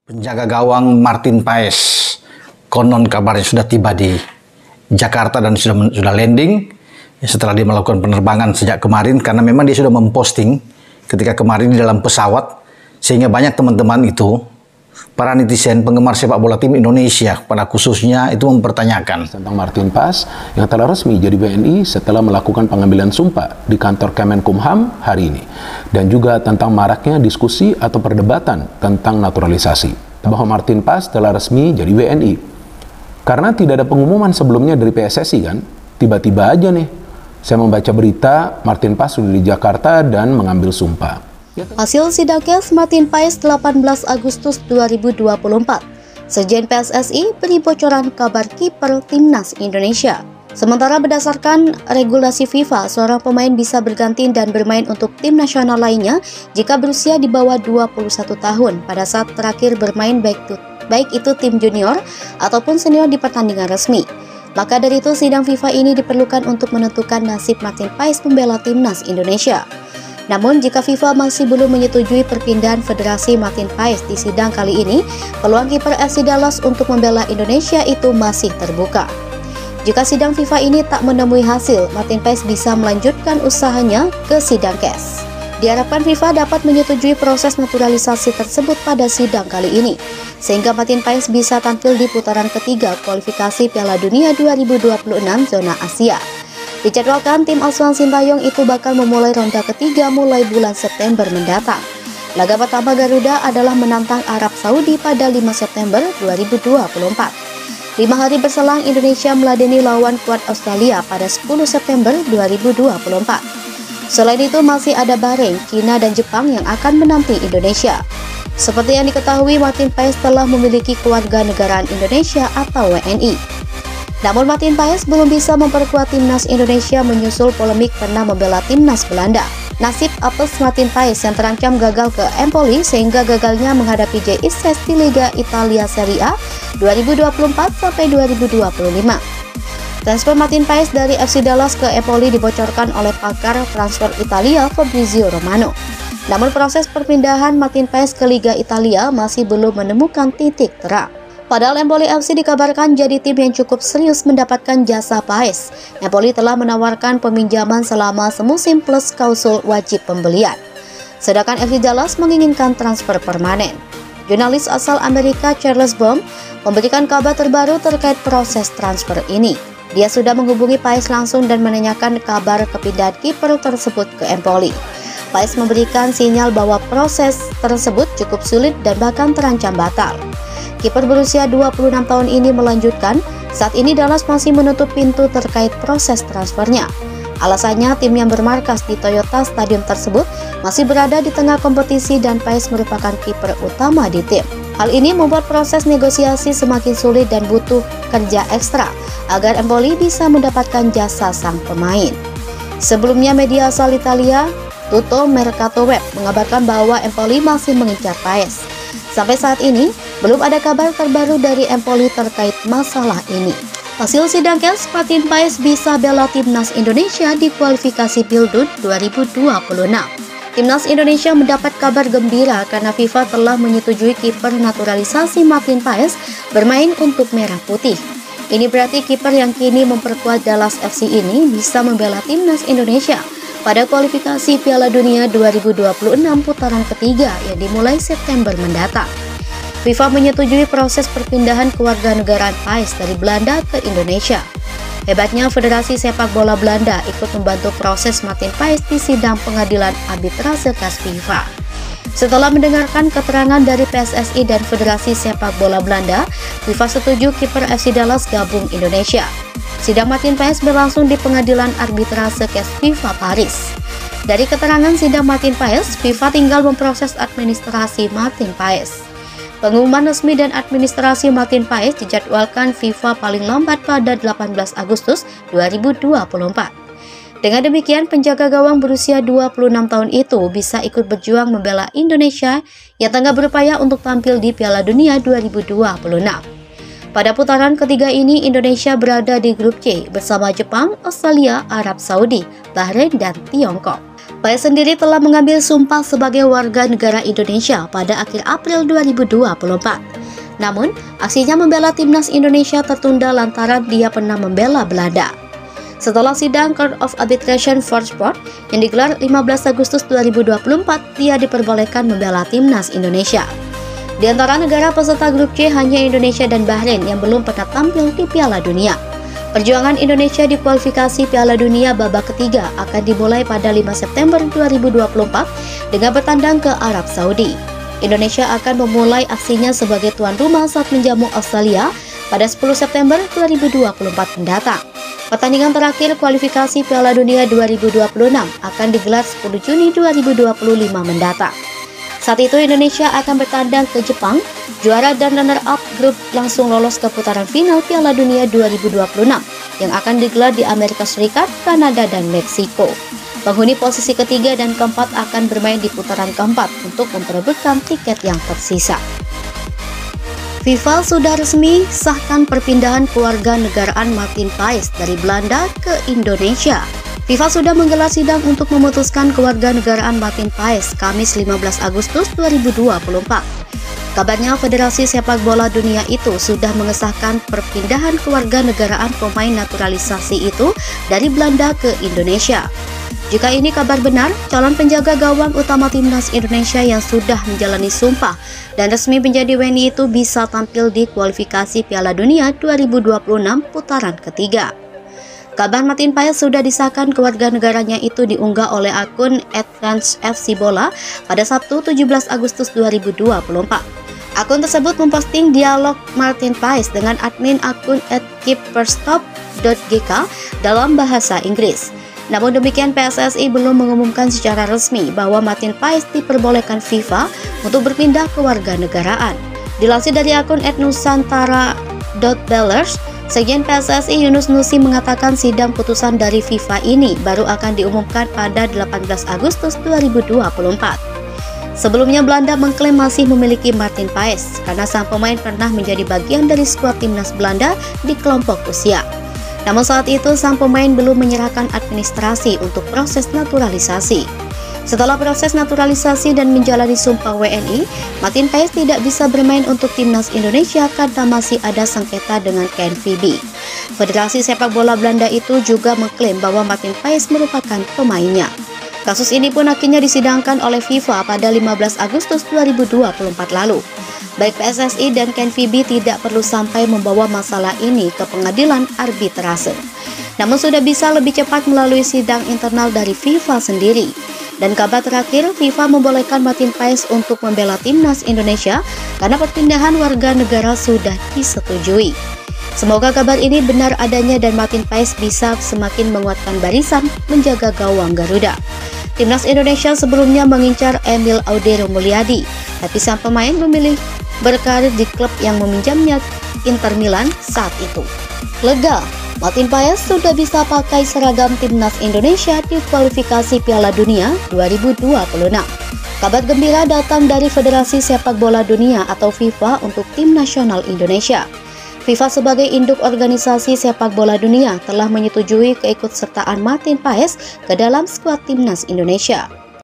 Penjaga gawang Martin Paes konon kabarnya sudah tiba di Jakarta dan sudah landing setelah dia melakukan penerbangan sejak kemarin, karena memang dia sudah memposting ketika kemarin di dalam pesawat, sehingga banyak teman-teman itu, para netizen penggemar sepak bola tim Indonesia pada khususnya itu mempertanyakan tentang Martin Paes yang telah resmi jadi WNI setelah melakukan pengambilan sumpah di kantor Kemenkumham hari ini, dan juga tentang maraknya diskusi atau perdebatan tentang naturalisasi, bahwa Martin Paes telah resmi jadi WNI karena tidak ada pengumuman sebelumnya dari PSSI kan. Tiba-tiba aja nih saya membaca berita Martin Paes sudah di Jakarta dan mengambil sumpah. Hasil sidang kes Martin Paes 18 Agustus 2024. Sekjen PSSI beri bocoran kabar kiper timnas Indonesia. Sementara berdasarkan regulasi FIFA, seorang pemain bisa berganti dan bermain untuk tim nasional lainnya jika berusia di bawah 21 tahun pada saat terakhir bermain baik itu tim junior ataupun senior di pertandingan resmi. Maka dari itu sidang FIFA ini diperlukan untuk menentukan nasib Martin Paes membela timnas Indonesia. Namun jika FIFA masih belum menyetujui perpindahan Federasi Martin Paes di sidang kali ini, peluang kiper FC Dallas untuk membela Indonesia itu masih terbuka. Jika sidang FIFA ini tak menemui hasil, Martin Paes bisa melanjutkan usahanya ke sidang kes. Diharapkan FIFA dapat menyetujui proses naturalisasi tersebut pada sidang kali ini, sehingga Martin Paes bisa tampil di putaran ketiga kualifikasi Piala Dunia 2026 zona Asia. Dijadwalkan tim asuhan Sintayong itu bakal memulai ronde ketiga mulai bulan September mendatang. Laga pertama Garuda adalah menantang Arab Saudi pada 5 September 2024. 5 hari berselang Indonesia meladeni lawan kuat Australia pada 10 September 2024. Selain itu masih ada Bahrain, China, dan Jepang yang akan menanti Indonesia. Seperti yang diketahui, Martin Paes telah memiliki kewarganegaraan Indonesia atau WNI. Namun Martin Paes belum bisa memperkuat timnas Indonesia menyusul polemik pernah membela timnas Belanda. Nasib apes Martin Paes yang terancam gagal ke Empoli sehingga gagalnya menghadapi JIS di Liga Italia Serie A 2024-2025. Transfer Martin Paes dari FC Dallas ke Empoli dibocorkan oleh pakar transfer Italia Fabrizio Romano. Namun proses perpindahan Martin Paes ke Liga Italia masih belum menemukan titik terang. Padahal Empoli FC dikabarkan jadi tim yang cukup serius mendapatkan jasa Paes. Empoli telah menawarkan peminjaman selama semusim plus klausul wajib pembelian. Sedangkan FC Dallas menginginkan transfer permanen. Jurnalis asal Amerika Charles Baum memberikan kabar terbaru terkait proses transfer ini. Dia sudah menghubungi Paes langsung dan menanyakan kabar kepindahan kiper tersebut ke Empoli. Paes memberikan sinyal bahwa proses tersebut cukup sulit dan bahkan terancam batal. Kiper berusia 26 tahun ini melanjutkan, saat ini Dallas masih menutup pintu terkait proses transfernya. Alasannya tim yang bermarkas di Toyota Stadium tersebut masih berada di tengah kompetisi dan Paes merupakan kiper utama di tim. Hal ini membuat proses negosiasi semakin sulit dan butuh kerja ekstra agar Empoli bisa mendapatkan jasa sang pemain. Sebelumnya media asal Italia, Tutto Mercato Web, mengabarkan bahwa Empoli masih mengincar Paes. Sampai saat ini, belum ada kabar terbaru dari Empoli terkait masalah ini. Hasil sidang kes, Martin Paes bisa bela timnas Indonesia di kualifikasi Pildun 2026. Timnas Indonesia mendapat kabar gembira karena FIFA telah menyetujui kiper naturalisasi Martin Paes bermain untuk Merah Putih. Ini berarti kiper yang kini memperkuat Dallas FC ini bisa membela timnas Indonesia pada kualifikasi Piala Dunia 2026 putaran ketiga yang dimulai September mendatang. FIFA menyetujui proses perpindahan kewarganegaraan Paes dari Belanda ke Indonesia. Hebatnya Federasi Sepak Bola Belanda ikut membantu proses Martin Paes di sidang pengadilan arbitrase kas FIFA. Setelah mendengarkan keterangan dari PSSI dan Federasi Sepak Bola Belanda, FIFA setuju kiper FC Dallas gabung Indonesia. Sidang Martin Paes berlangsung di pengadilan arbitrase kes FIFA Paris. Dari keterangan sidang Martin Paes, FIFA tinggal memproses administrasi Martin Paes. Pengumuman resmi dan administrasi Martin Paes dijadwalkan FIFA paling lambat pada 18 Agustus 2024. Dengan demikian, penjaga gawang berusia 26 tahun itu bisa ikut berjuang membela Indonesia yang tengah berupaya untuk tampil di Piala Dunia 2026. Pada putaran ketiga ini, Indonesia berada di grup C bersama Jepang, Australia, Arab Saudi, Bahrain, dan Tiongkok. Paes sendiri telah mengambil sumpah sebagai warga negara Indonesia pada akhir April 2024. Namun, aksinya membela timnas Indonesia tertunda lantaran dia pernah membela Belanda. Setelah sidang Court of Arbitration for Sport yang digelar 15 Agustus 2024, dia diperbolehkan membela timnas Indonesia. Di antara negara peserta grup C hanya Indonesia dan Bahrain yang belum pernah tampil di Piala Dunia. Perjuangan Indonesia di kualifikasi Piala Dunia babak ketiga akan dimulai pada 5 September 2024 dengan bertandang ke Arab Saudi. Indonesia akan memulai aksinya sebagai tuan rumah saat menjamu Australia pada 10 September 2024 mendatang. Pertandingan terakhir kualifikasi Piala Dunia 2026 akan digelar 10 Juni 2025 mendatang. Saat itu Indonesia akan bertandang ke Jepang, juara dan runner-up grup langsung lolos ke putaran final Piala Dunia 2026 yang akan digelar di Amerika Serikat, Kanada, dan Meksiko. Penghuni posisi ketiga dan keempat akan bermain di putaran keempat untuk memperebutkan tiket yang tersisa. FIFA sudah resmi sahkan perpindahan kewarganegaraan Martin Paes dari Belanda ke Indonesia. FIFA sudah menggelar sidang untuk memutuskan kewarganegaraan Martin Paes Kamis 15 Agustus 2024. Kabarnya Federasi Sepak Bola Dunia itu sudah mengesahkan perpindahan kewarganegaraan pemain naturalisasi itu dari Belanda ke Indonesia. Jika ini kabar benar, calon penjaga gawang utama timnas Indonesia yang sudah menjalani sumpah dan resmi menjadi WNI itu bisa tampil di kualifikasi Piala Dunia 2026 putaran ketiga. Kabar Martin Paes sudah disahkan kewarganegaranya itu diunggah oleh akun @transfcbola pada Sabtu 17 Agustus 2024. Akun tersebut memposting dialog Martin Paes dengan admin akun @keeperstop.gk dalam bahasa Inggris. Namun demikian, PSSI belum mengumumkan secara resmi bahwa Martin Paes diperbolehkan FIFA untuk berpindah kewarganegaraan. Dilansir dari akun @nusantara.bellers, Sekjen PSSI Yunus Nusi mengatakan sidang putusan dari FIFA ini baru akan diumumkan pada 18 Agustus 2024. Sebelumnya Belanda mengklaim masih memiliki Martin Paes karena sang pemain pernah menjadi bagian dari skuad timnas Belanda di kelompok usia. Namun saat itu sang pemain belum menyerahkan administrasi untuk proses naturalisasi. Setelah proses naturalisasi dan menjalani sumpah WNI, Martin Paes tidak bisa bermain untuk timnas Indonesia karena masih ada sengketa dengan KNVB. Federasi Sepak Bola Belanda itu juga mengklaim bahwa Martin Paes merupakan pemainnya. Kasus ini pun akhirnya disidangkan oleh FIFA pada 15 Agustus 2024 lalu. Baik PSSI dan KNVB tidak perlu sampai membawa masalah ini ke pengadilan arbitrase. Namun sudah bisa lebih cepat melalui sidang internal dari FIFA sendiri. Dan kabar terakhir, FIFA membolehkan Martin Paes untuk membela timnas Indonesia karena perpindahan warga negara sudah disetujui. Semoga kabar ini benar adanya dan Martin Paes bisa semakin menguatkan barisan menjaga gawang Garuda. Timnas Indonesia sebelumnya mengincar Emil Audero Mulyadi, tapi sang pemain memilih berkarir di klub yang meminjamnya, Inter Milan saat itu. Lega, Martin Paes sudah bisa pakai seragam timnas Indonesia di kualifikasi Piala Dunia 2026. Kabar gembira datang dari Federasi Sepak Bola Dunia atau FIFA untuk tim nasional Indonesia. FIFA sebagai induk organisasi sepak bola dunia telah menyetujui keikutsertaan Martin Paes ke dalam skuad timnas Indonesia.